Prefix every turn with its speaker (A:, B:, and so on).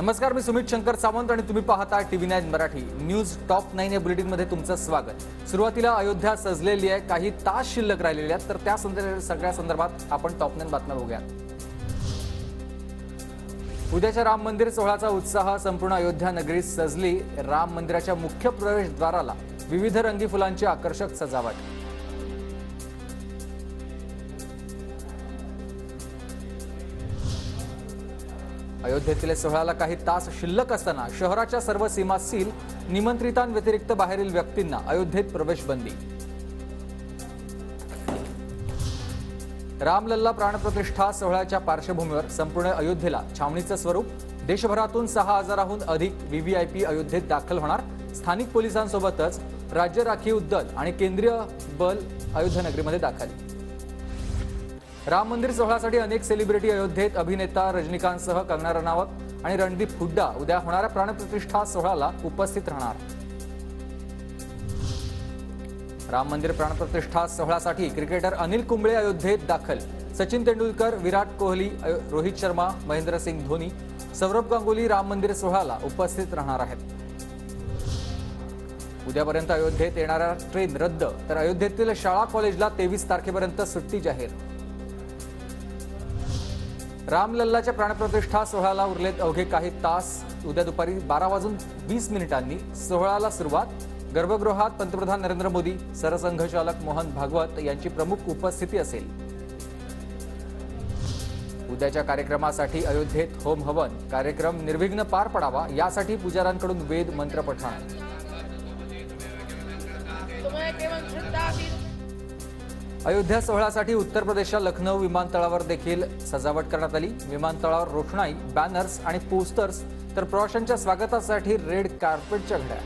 A: नमस्कार, मी सुमित शंकर सावंत आणि तुम्ही पाहता TV9 मराठी न्यूज टॉप 9 या बुलेटिन मध्ये तुमचं स्वागत। सुरुवातीला अयोध्या सजलेली आहे, काही तास शिल्लक राहिलेले आहेत, तर त्या सगळ्या संदर्भात आपण टॉप 9 बातम्या बघूया। उद्याच्या राम मंदिर सोहळ्याचा उत्साह संपूर्ण अयोध्या नगरीत सजली। राम मंदिराच्या मुख्य प्रवेशद्वाराला विविध रंगी फुलांची आकर्षक सजावट। अयोध्येतील सोहळ्याला काही तास शिल्लक असताना शहराच्या सर्व सीमा सील, निमंत्रितांव्यतिरिक्त बाहेरील व्यक्तींना अयोध्येत प्रवेश बंदी। रामलल्ला प्राणप्रतिष्ठा सोहळ्याच्या पार्श्वभूमीवर संपूर्ण अयोध्येला छावणीचं स्वरूप। देशभरातून 6000हून अधिक VVIP अयोध्येत दाखल होणार। स्थानिक पोलिसांसोबतच राज्य राखीव दल आणि केंद्रीय बल अयोध्यानगरीमध्ये दाखल। राम मंदिर सोहळ्यासाठी अनेक सेलिब्रिटी अयोध्येत। अभिनेता रजनीकांतसह कंगना रनावत आणि रणदीप हुड्डा उद्या होणाऱ्या प्राणप्रतिष्ठा सोहळ्याला उपस्थित राहणार। राम मंदिर प्राणप्रतिष्ठा सोहळ्यासाठी क्रिकेटर अनिल कुंबळे अयोध्येत दाखल। सचिन तेंडुलकर, विराट कोहली, रोहित शर्मा, महेंद्रसिंग धोनी, सौरभ गांगुली राम मंदिर सोहळ्याला उपस्थित राहणार आहेत। उद्यापर्यंत अयोध्येत येणाऱ्या ट्रेन रद्द, तर अयोध्येतील शाळा कॉलेजला 23 तारखेपर्यंत सुट्टी जाहीर। रामलल्लाच्या प्राणप्रतिष्ठा सोहळ्याला उरलेत अवघे काही तास। उद्या दुपारी 12:20 सोहळ्याला सुरुवात। गर्भगृहात पंतप्रधान नरेंद्र मोदी, सरसंघचालक मोहन भागवत यांची प्रमुख उपस्थिती असेल। उद्याच्या कार्यक्रमासाठी अयोध्येत होम हवन कार्यक्रम निर्विघ्न पार पडावा यासाठी पुजाऱ्यांकडून वेद मंत्र पठण। अयोध्या सोहळ्यासाठी उत्तर प्रदेशच्या लखनौ विमानतळावर देखील सजावट करण्यात आली। विमानतळावर रोषणाई, बॅनर्स आणि पोस्टर्स, तर प्रवाशांच्या स्वागतासाठी रेड कार्पेटच्या घड्या।